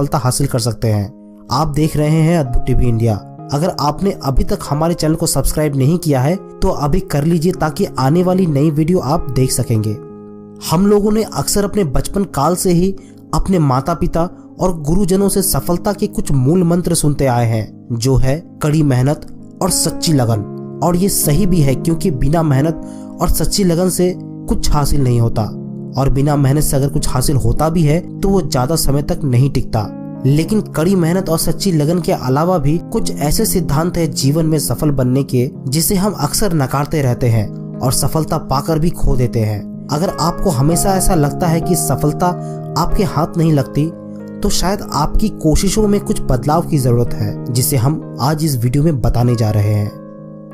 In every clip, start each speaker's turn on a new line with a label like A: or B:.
A: सफलता हासिल कर सकते हैं। आप देख रहे हैं अद्भुत टीवी इंडिया। अगर आपने अभी तक हमारे चैनल को सब्सक्राइब नहीं किया है तो अभी कर लीजिए, ताकि आने वाली नई वीडियो आप देख सकेंगे। हम लोगों ने अक्सर अपने बचपन काल से ही अपने माता पिता और गुरुजनों से सफलता के कुछ मूल मंत्र सुनते आए हैं, जो है कड़ी मेहनत और सच्ची लगन। और ये सही भी है, क्योंकि बिना मेहनत और सच्ची लगन से कुछ हासिल नहीं होता, और बिना मेहनत से अगर कुछ हासिल होता भी है तो वो ज्यादा समय तक नहीं टिकता। लेकिन कड़ी मेहनत और सच्ची लगन के अलावा भी कुछ ऐसे सिद्धांत है जीवन में सफल बनने के, जिसे हम अक्सर नकारते रहते हैं और सफलता पाकर भी खो देते हैं। अगर आपको हमेशा ऐसा लगता है कि सफलता आपके हाथ नहीं लगती, तो शायद आपकी कोशिशों में कुछ बदलाव की जरूरत है, जिसे हम आज इस वीडियो में बताने जा रहे हैं।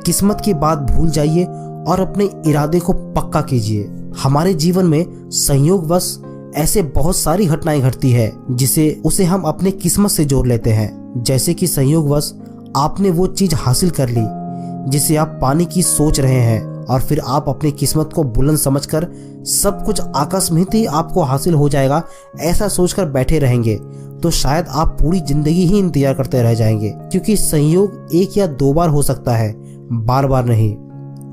A: किस्मत की बात भूल जाइए और अपने इरादे को पक्का कीजिए। हमारे जीवन में संयोगवश ऐसे बहुत सारी घटनाएं घटती है उसे हम अपने किस्मत से जोड़ लेते हैं। जैसे कि संयोगवश आपने वो चीज हासिल कर ली जिसे आप पाने की सोच रहे हैं, और फिर आप अपनी किस्मत को बुलंद समझकर सब कुछ आकस्मिक ही आपको हासिल हो जाएगा ऐसा सोचकर बैठे रहेंगे, तो शायद आप पूरी जिंदगी ही इंतजार करते रह जाएंगे। क्योंकि संयोग एक या दो बार हो सकता है, बार बार नहीं।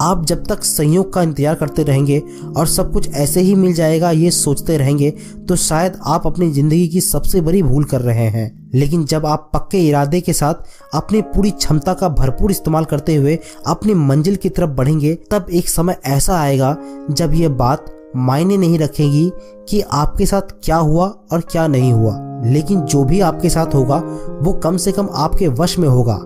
A: आप जब तक संयोग का इंतजार करते रहेंगे और सब कुछ ऐसे ही मिल जाएगा ये सोचते रहेंगे, तो शायद आप अपनी जिंदगी की सबसे बड़ी भूल कर रहे हैं। लेकिन जब आप पक्के इरादे के साथ अपनी पूरी क्षमता का भरपूर इस्तेमाल करते हुए अपनी मंजिल की तरफ बढ़ेंगे, तब एक समय ऐसा आएगा जब ये बात मायने नहीं रखेगी कि आपके साथ क्या हुआ और क्या नहीं हुआ। लेकिन जो भी आपके साथ होगा वो कम से कम आपके वश में होगा।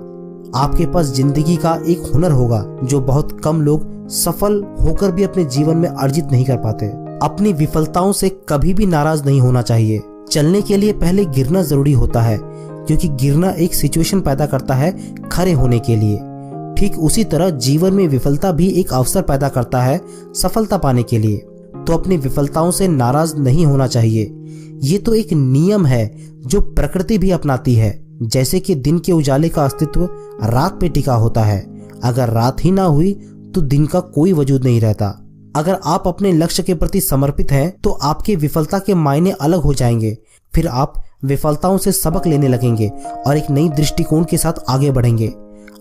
A: आपके पास जिंदगी का एक हुनर होगा जो बहुत कम लोग सफल होकर भी अपने जीवन में अर्जित नहीं कर पाते। अपनी विफलताओं से कभी भी नाराज नहीं होना चाहिए। चलने के लिए पहले गिरना जरूरी होता है, क्योंकि गिरना एक सिचुएशन पैदा करता है खड़े होने के लिए। ठीक उसी तरह जीवन में विफलता भी एक अवसर पैदा करता है सफलता पाने के लिए। तो अपनी विफलताओं से नाराज नहीं होना चाहिए। ये तो एक नियम है जो प्रकृति भी अपनाती है। जैसे कि दिन के उजाले का अस्तित्व रात पे टिका होता है। अगर रात ही ना हुई तो दिन का कोई वजूद नहीं रहता। अगर आप अपने लक्ष्य के प्रति समर्पित हैं तो आपकी विफलता के मायने अलग हो जाएंगे। फिर आप विफलताओं से सबक लेने लगेंगे और एक नई दृष्टिकोण के साथ आगे बढ़ेंगे।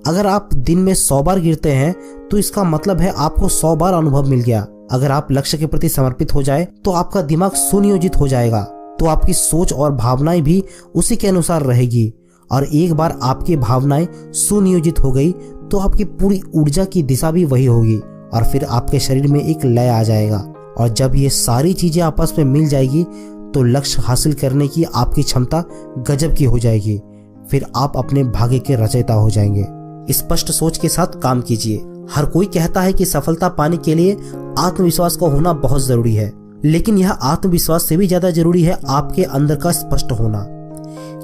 A: अगर आप दिन में 100 बार गिरते हैं तो इसका मतलब है आपको 100 बार अनुभव मिल गया। अगर आप लक्ष्य के प्रति समर्पित हो जाए तो आपका दिमाग सुनियोजित हो जाएगा, तो आपकी सोच और भावनाएं भी उसी के अनुसार रहेगी। और एक बार आपकी भावनाएं सुनियोजित हो गई तो आपकी पूरी ऊर्जा की दिशा भी वही होगी, और फिर आपके शरीर में एक लय आ जाएगा। और जब ये सारी चीजें आपस में मिल जाएगी तो लक्ष्य हासिल करने की आपकी क्षमता गजब की हो जाएगी। फिर आप अपने भाग्य के रचयिता हो जाएंगे। स्पष्ट सोच के साथ काम कीजिए। हर कोई कहता है कि सफलता पाने के लिए आत्मविश्वास का होना बहुत जरूरी है, लेकिन यह आत्मविश्वास से भी ज्यादा जरूरी है आपके अंदर का स्पष्ट होना।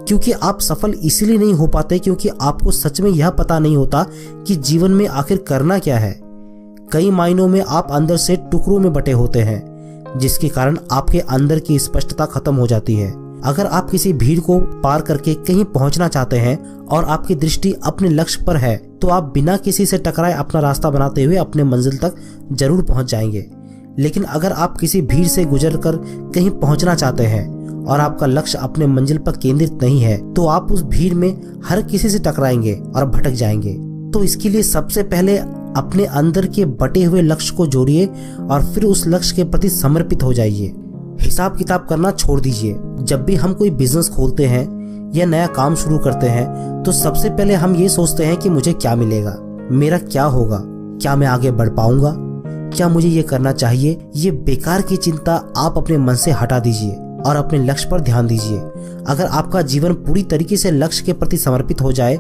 A: क्योंकि आप सफल इसीलिए नहीं हो पाते क्योंकि आपको सच में यह पता नहीं होता कि जीवन में आखिर करना क्या है। कई मायनों में आप अंदर से टुकड़ों में बटे होते हैं, जिसके कारण आपके अंदर की स्पष्टता खत्म हो जाती है। अगर आप किसी भीड़ को पार करके कहीं पहुंचना चाहते हैं और आपकी दृष्टि अपने लक्ष्य पर है, तो आप बिना किसी से टकराए अपना रास्ता बनाते हुए अपने मंजिल तक जरूर पहुंच जाएंगे। लेकिन अगर आप किसी भीड़ से गुजरकर कहीं पहुंचना चाहते हैं और आपका लक्ष्य अपने मंजिल पर केंद्रित नहीं है, तो आप उस भीड़ में हर किसी से टकराएंगे और भटक जाएंगे। तो इसके लिए सबसे पहले अपने अंदर के बटे हुए लक्ष्य को जोड़िए और फिर उस लक्ष्य के प्रति समर्पित हो जाइए। हिसाब किताब करना छोड़ दीजिए। जब भी हम कोई बिजनेस खोलते हैं या नया काम शुरू करते हैं तो सबसे पहले हम ये सोचते हैं कि मुझे क्या मिलेगा, मेरा क्या होगा, क्या मैं आगे बढ़ पाऊंगा, क्या मुझे ये करना चाहिए। ये बेकार की चिंता आप अपने मन से हटा दीजिए और अपने लक्ष्य पर ध्यान दीजिए। अगर आपका जीवन पूरी तरीके से लक्ष्य के प्रति समर्पित हो जाए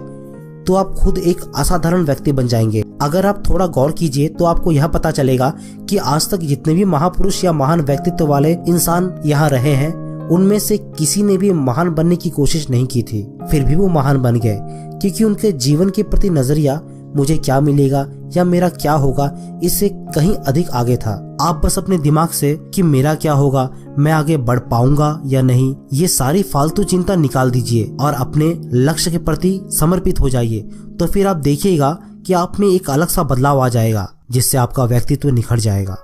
A: तो आप खुद एक असाधारण व्यक्ति बन जाएंगे। अगर आप थोड़ा गौर कीजिए तो आपको यह पता चलेगा कि आज तक जितने भी महापुरुष या महान व्यक्तित्व वाले इंसान यहाँ रहे हैं, उनमें से किसी ने भी महान बनने की कोशिश नहीं की थी, फिर भी वो महान बन गए, क्योंकि उनके जीवन के प्रति नजरिया मुझे क्या मिलेगा या मेरा क्या होगा इससे कहीं अधिक आगे था। आप बस अपने दिमाग से कि मेरा क्या होगा, मैं आगे बढ़ पाऊंगा या नहीं, ये सारी फालतू चिंता निकाल दीजिए और अपने लक्ष्य के प्रति समर्पित हो जाइए। तो फिर आप देखिएगा कि आप में एक अलग सा बदलाव आ जाएगा, जिससे आपका व्यक्तित्व निखर जाएगा।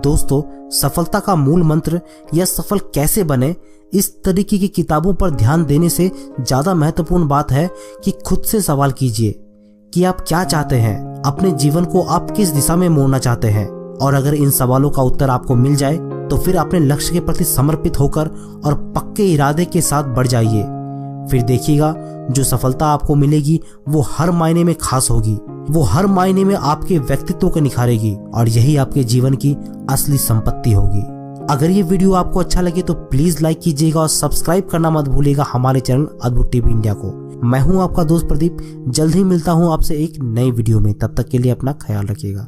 A: दोस्तों, सफलता का मूल मंत्र या सफल कैसे बने, इस तरीके की किताबों पर ध्यान देने से ज्यादा महत्वपूर्ण बात है कि खुद से सवाल कीजिए कि आप क्या चाहते हैं, अपने जीवन को आप किस दिशा में मोड़ना चाहते हैं। और अगर इन सवालों का उत्तर आपको मिल जाए तो फिर अपने लक्ष्य के प्रति समर्पित होकर और पक्के इरादे के साथ बढ़ जाइए। फिर देखिएगा जो सफलता आपको मिलेगी वो हर मायने में खास होगी, वो हर मायने में आपके व्यक्तित्व को निखारेगी और यही आपके जीवन की असली संपत्ति होगी। अगर ये वीडियो आपको अच्छा लगे तो प्लीज लाइक कीजिएगा और सब्सक्राइब करना मत भूलिएगा हमारे चैनल अद्भुत टीवी इंडिया को। मैं हूं आपका दोस्त प्रदीप, जल्द ही मिलता हूं आपसे एक नई वीडियो में। तब तक के लिए अपना ख्याल रखिएगा।